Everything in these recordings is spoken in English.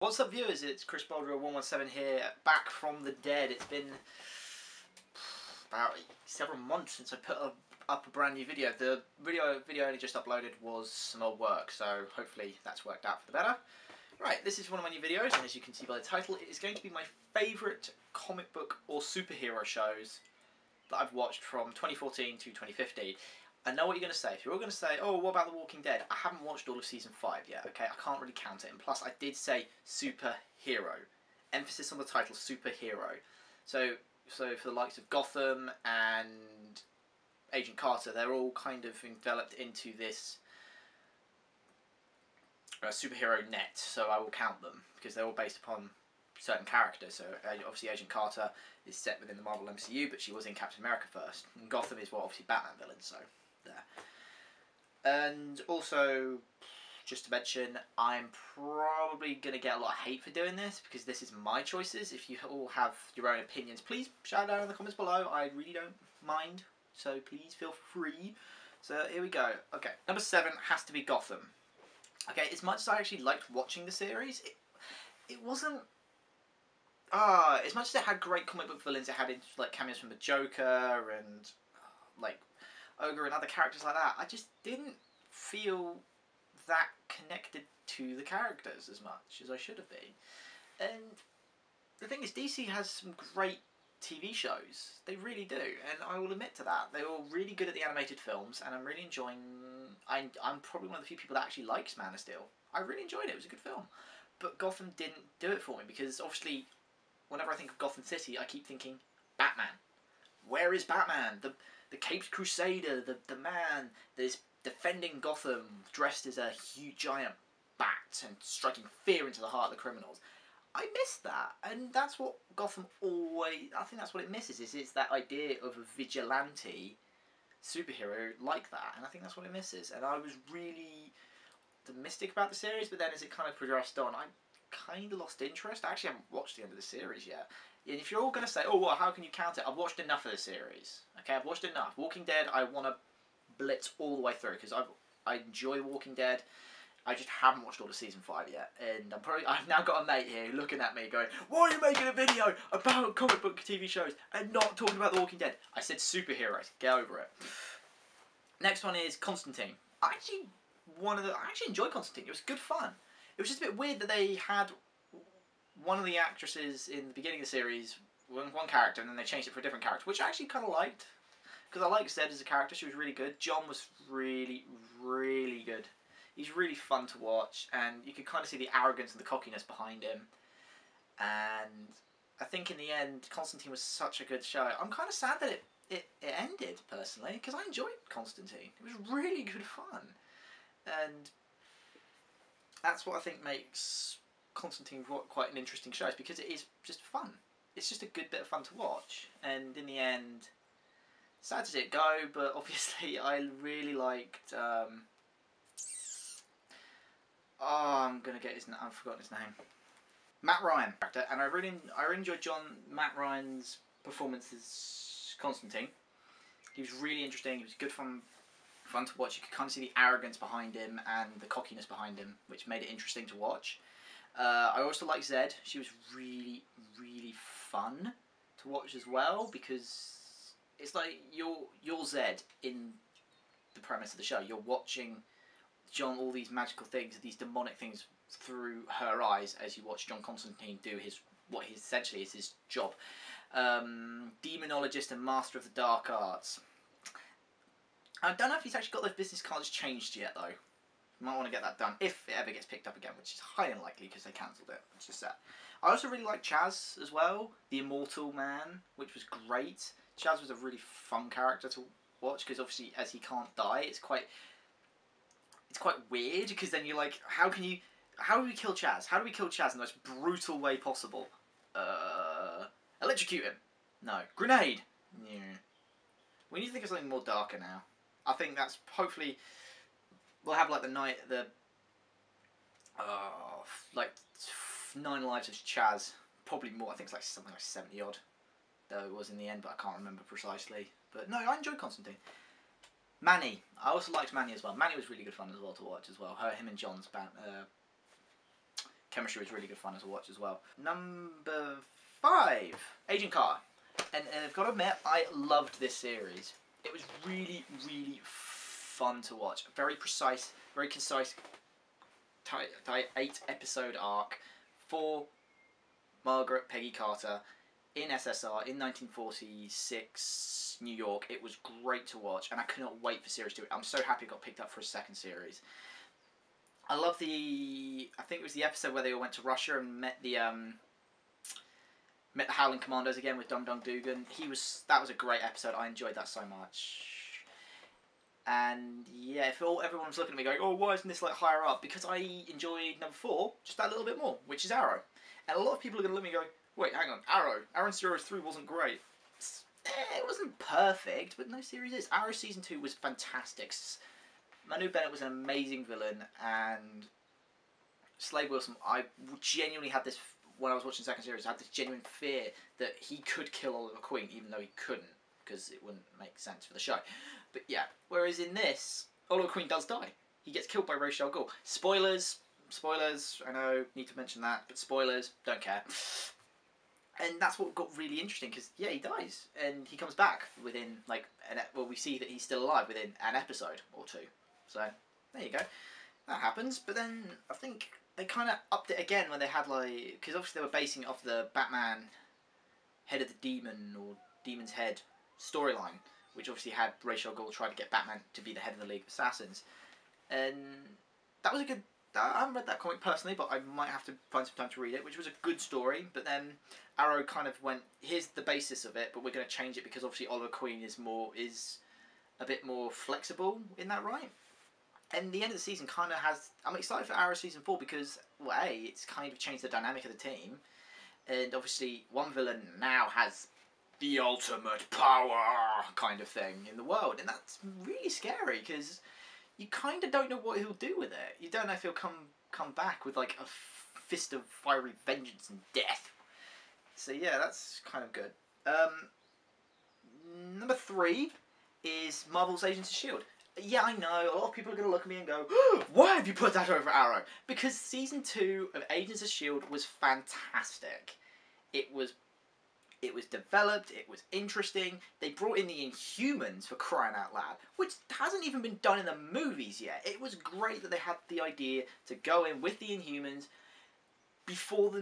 What's up, viewers? It's Chris Boulder117 here, back from the dead. It's been about several months since I put up a brand new video. The video I only just uploaded was some old work, so hopefully that's worked out for the better. Right, this is one of my new videos, and as you can see by the title, it is going to be my favourite comic book or superhero shows that I've watched from 2014 to 2015. I know what you're going to say. If you're all going to say, oh, what about The Walking Dead? I haven't watched all of Season 5 yet, okay? I can't really count it. And plus, I did say superhero. Emphasis on the title, superhero. So for the likes of Gotham and Agent Carter, they're all kind of enveloped into this superhero net, so I will count them, because they're all based upon certain characters. So obviously Agent Carter is set within the Marvel MCU, but she was in Captain America first. And Gotham is, well, obviously Batman villain, so there. And also, just to mention, I'm probably going to get a lot of hate for doing this, because this is my choices. If you all have your own opinions, please shout out in the comments below. I really don't mind, so please feel free. So here we go. Okay, number 7 has to be Gotham. Okay, as much as I actually liked watching the series, it wasn't... as much as it had great comic book villains, it had like cameos from the Joker and like Ogre and other characters like that, I just didn't feel that connected to the characters as much as I should have been. And the thing is, DC has some great TV shows. They really do, and I will admit to that. They were really good at the animated films, and I'm really enjoying... I'm probably one of the few people that actually likes Man of Steel. I really enjoyed it. It was a good film. But Gotham didn't do it for me, because obviously whenever I think of Gotham City, I keep thinking Batman. Where is Batman? The Caped Crusader, the man that is defending Gotham, dressed as a huge giant bat and striking fear into the heart of the criminals. I miss that, and that's what Gotham always... I think that's what it misses, is it's that idea of a vigilante superhero like that, and I think that's what it misses. And I was really optimistic about the series, but then as it kind of progressed on, I kind of lost interest. I actually haven't watched the end of the series yet. And if you're all going to say, oh, well, how can you count it? I've watched enough of the series. Okay, I've watched enough. Walking Dead, I want to blitz all the way through, because I enjoy Walking Dead. I just haven't watched all of Season 5 yet. And I've now got a mate here looking at me going, why are you making a video about comic book TV shows and not talking about The Walking Dead? I said superheroes. Get over it. Next one is Constantine. I actually enjoyed Constantine. It was good fun. It was just a bit weird that they had one of the actresses in the beginning of the series, one character, and then they changed it for a different character, which I actually kind of liked. Because I liked Zed as a character. She was really good. John was really, really good. He's really fun to watch, and you could kind of see the arrogance and the cockiness behind him. And I think in the end, Constantine was such a good show. I'm kind of sad that it ended, personally, because I enjoyed Constantine. It was really good fun. And that's what I think makes Constantine quite an interesting show, is because it is just fun. It's just a good bit of fun to watch. And in the end, sad to see it go, but obviously I really liked... I'm gonna get his name. I've forgotten his name. Matt Ryan, and I really enjoyed Matt Ryan's performance as Constantine. He was really interesting. He was good fun to watch. You could kind of see the arrogance behind him and the cockiness behind him, which made it interesting to watch. I also liked Zed. She was really, really fun to watch as well, because it's like you're Zed in the premise of the show. You're watching John all these magical things, these demonic things through her eyes, as you watch John Constantine do what essentially is his job. Demonologist and master of the dark arts. I don't know if he's actually got those business cards changed yet, though. You might want to get that done if it ever gets picked up again, which is highly unlikely because they cancelled it. It's just sad. I also really like Chaz as well, the Immortal Man, which was great. Chaz was a really fun character to watch, because obviously as he can't die, it's quite weird, because then you're like, how do we kill Chaz? How do we kill Chaz in the most brutal way possible? Electrocute him. No. Grenade. Yeah. We need to think of something more darker now. I think that's hopefully we'll have like like 9 lives of Chaz. Probably more. I think it's like something like 70 odd. Though it was in the end, but I can't remember precisely. But no, I enjoyed Constantine. Manny. I also liked Manny as well. Manny was really good fun as well to watch as well. Him and John's chemistry was really good fun as a watch as well. Number 5, Agent Carter. And I've got to admit, I loved this series. It was really, really fun to watch. Very precise, very concise, 8-episode arc for Margaret Peggy Carter in SSR in 1946 New York. It was great to watch, and I could not wait for series 2. I'm so happy it got picked up for a second series. I love I think it was the episode where they all went to Russia and met the Howling Commandos again with Dum Dum Dugan. That was a great episode. I enjoyed that so much. And yeah, if everyone was looking at me going, oh, why isn't this like higher up? Because I enjoyed number 4 just that little bit more, which is Arrow. And a lot of people are going to look at me and go, wait, hang on, Arrow in Series 3 wasn't great. It wasn't perfect, but no series is. Arrow Season 2 was fantastic. Manu Bennett was an amazing villain, and Slade Wilson, I genuinely had this, when I was watching the second series, I had this genuine fear that he could kill Oliver Queen, even though he couldn't, because it wouldn't make sense for the show. But yeah, whereas in this, Oliver Queen does die. He gets killed by Ra's al Ghul. Spoilers, I know, need to mention that, but spoilers, don't care. And that's what got really interesting, because, yeah, he dies, and he comes back within, like, we see that he's still alive within an episode or 2. So, there you go. That happens, but then, I think they kind of upped it again when they had, like, because obviously they were basing it off the Batman Head of the Demon, or Demon's Head storyline, which obviously had Ra's al Ghul try to get Batman to be the head of the League of Assassins. And that was a good... I haven't read that comic personally, but I might have to find some time to read it, which was a good story. But then Arrow kind of went, here's the basis of it, but we're going to change it because obviously Oliver Queen is a bit more flexible in that, right? And the end of the season kind of has... I'm excited for Arrow Season 4 because, well, A, it's kind of changed the dynamic of the team. And obviously one villain now has the ultimate power kind of thing in the world. And that's really scary because you kind of don't know what he'll do with it. You don't know if he'll come back with like a fist of fiery vengeance and death. So yeah, that's kind of good. Number 3 is Marvel's Agents of S.H.I.E.L.D. Yeah, I know, a lot of people are going to look at me and go, why have you put that over Arrow? Because Season 2 of Agents of S.H.I.E.L.D. was fantastic. It was developed, it was interesting. They brought in the Inhumans, for crying out loud, which hasn't even been done in the movies yet. It was great that they had the idea to go in with the Inhumans before the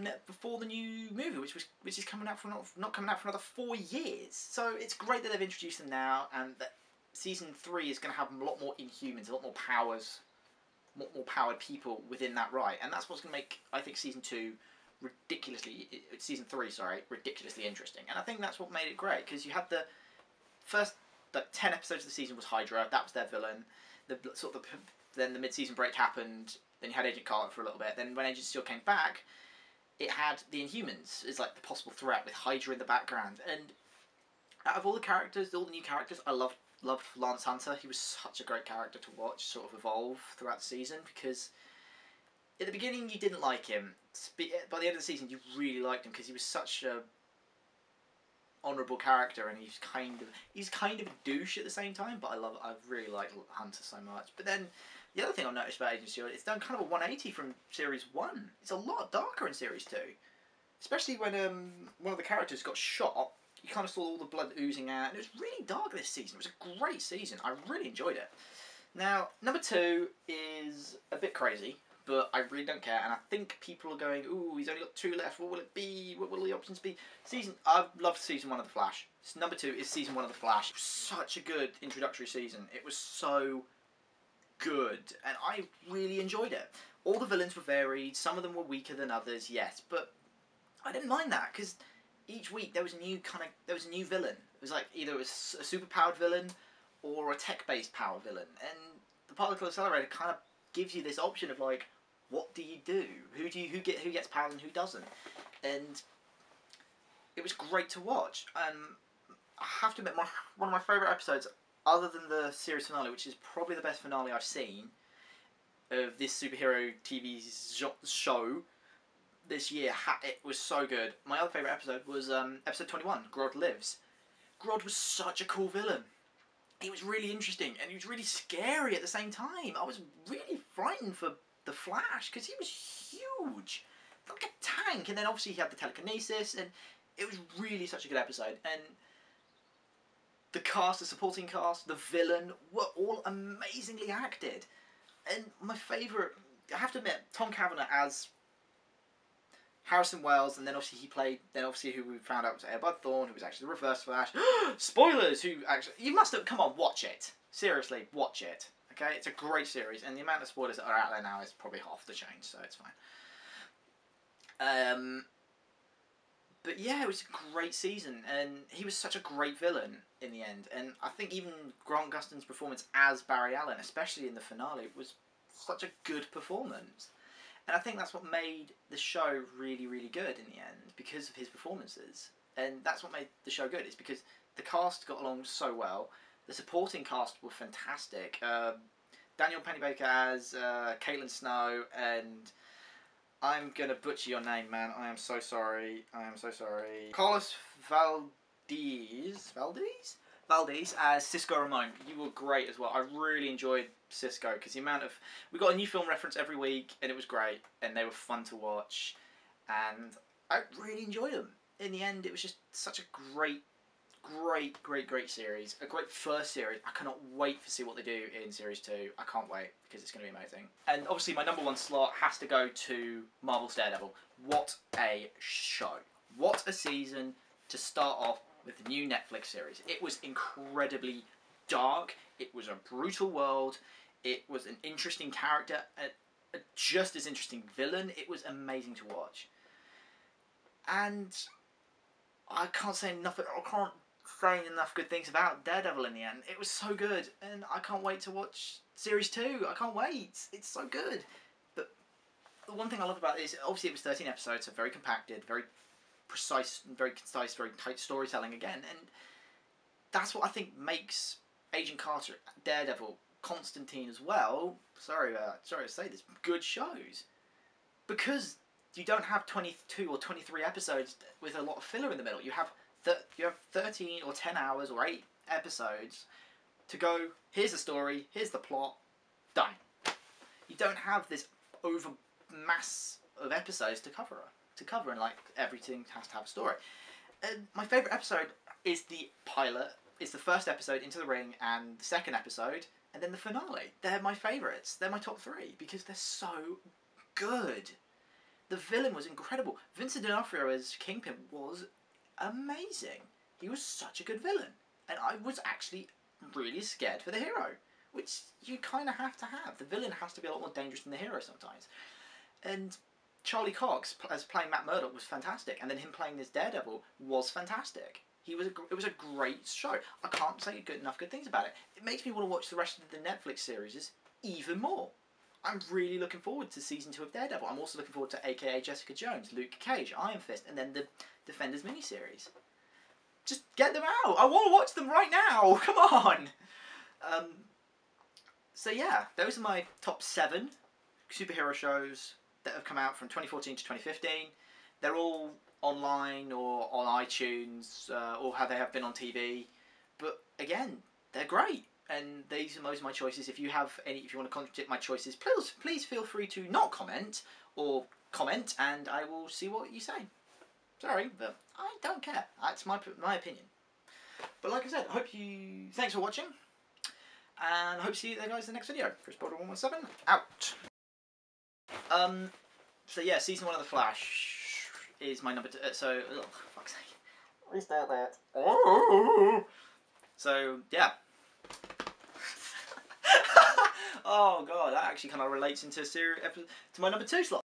new movie, which is coming out for not coming out for another 4 years. So it's great that they've introduced them now, and that Season 3 is going to have a lot more Inhumans, a lot more powers, more powered people within that ride, and that's what's going to make, I think, Season 3 ridiculously interesting. And I think that's what made it great, because you had the first 10 episodes of the season was Hydra, that was their villain. Then the mid-season break happened. Then you had Agent Carter for a little bit. Then when Agent Steel came back, it had the Inhumans as like the possible threat with Hydra in the background. And out of all the characters, all the new characters, I loved Lance Hunter. He was such a great character to watch sort of evolve throughout the season, because at the beginning you didn't like him. By the end of the season you really liked him, because he was such a honourable character, and he's kind of a douche at the same time, but I really like Hunter so much. But then the other thing I've noticed about Agent S.H.I.E.L.D., it's done kind of a 180 from Series 1. It's a lot darker in Series 2. Especially when one of the characters got shot, you kind of saw all the blood oozing out, and it was really dark this season. It was a great season. I really enjoyed it. Now, number 2 is a bit crazy, but I really don't care, and I think people are going, ooh, he's only got 2 left, what will it be? What will the options be? I loved Season 1 of The Flash. Number 2 is Season 1 of The Flash. Such a good introductory season. It was so good, and I really enjoyed it. All the villains were varied, some of them were weaker than others, yes, but I didn't mind that, because each week there was a new villain. It was like either a super-powered villain or a tech-based power villain, and the Particle Accelerator kind of gives you this option of like, what do you do? Who gets power and who doesn't? And it was great to watch. I have to admit, one of my favourite episodes, other than the series finale, which is probably the best finale I've seen of this superhero TV show this year, it was so good. My other favourite episode was episode 21, Grodd Lives. Grodd was such a cool villain. He was really interesting, and he was really scary at the same time. I was really frightened for the Flash, because he was huge. tank. And then obviously he had the telekinesis, and it was really such a good episode. And the cast, the supporting cast, the villain were all amazingly acted. And my favourite, I have to admit, Tom Cavanagh as Harrison Wells, and then obviously he played, then obviously who we found out was Bud Thorne, who was actually the Reverse Flash. Spoilers! Who actually, you must have, come on, watch it. Seriously, watch it. Okay, it's a great series, and the amount of spoilers that are out there now is probably half the change, so it's fine. But yeah, it was a great season, and he was such a great villain in the end. And I think even Grant Gustin's performance as Barry Allen, especially in the finale, was such a good performance. And I think that's what made the show really, really good in the end, because of his performances. And that's what made the show good, is because the cast got along so well. The supporting cast were fantastic. Daniel Pennebaker as Caitlin Snow, and I'm going to butcher your name, man. I am so sorry. I am so sorry. Carlos Valdez as Cisco Ramon. You were great as well. I really enjoyed Cisco, because the amount of... We got a new film reference every week, and it was great, and they were fun to watch, and I really enjoyed them. In the end, it was just such a great series. A great first series. I cannot wait to see what they do in Series 2. I can't wait, because it's going to be amazing. And obviously my number one slot has to go to Marvel's Daredevil. What a show. What a season to start off with the new Netflix series. It was incredibly dark. It was a brutal world. It was an interesting character. A just as interesting villain. It was amazing to watch. And I can't say enough good things about Daredevil in the end. It was so good, and I can't wait to watch Series 2. I can't wait. It's so good. But the one thing I love about it is, obviously it was 13 episodes, so very compacted, very precise, very concise, very tight storytelling again, and that's what I think makes Agent Carter, Daredevil, Constantine as well, sorry to say this, good shows. Because you don't have 22 or 23 episodes with a lot of filler in the middle. You have 13 or 10 hours or 8 episodes to go, here's the story, here's the plot, done. You don't have this over mass of episodes to cover, and like everything has to have a story. My favourite episode is the pilot. It's the first episode, Into the Ring, and the second episode, and then the finale. They're my favourites. They're my top 3 because they're so good. The villain was incredible. Vincent D'Onofrio as Kingpin was amazing. He was such a good villain, and I was actually really scared for the hero, which you kind of have to have. The villain has to be a lot more dangerous than the hero sometimes. And Charlie Cox as playing Matt Murdock was fantastic, and then him playing this Daredevil was fantastic. It was a great show. I can't say enough good things about it. It makes me want to watch the rest of the Netflix series even more. I'm really looking forward to season 2 of Daredevil. I'm also looking forward to AKA Jessica Jones, Luke Cage, Iron Fist, and then the Defenders miniseries. Just get them out. I want to watch them right now. Come on. So yeah, those are my top 7 superhero shows that have come out from 2014 to 2015. They're all online or on iTunes, or how they have been on TV. But again, they're great. And these are most of my choices. If you have any, if you want to contradict my choices, please feel free to not comment, or comment, and I will see what you say. Sorry, but I don't care. That's my opinion. But like I said, thanks for watching, and I hope to see you there, guys, in the next video. Chris Porter 117 out. So yeah, season 1 of The Flash is my number 2. So, oh, fuck's sake, restart that. Oh. So yeah. Oh god, that actually kind of relates into to my number 2 slot.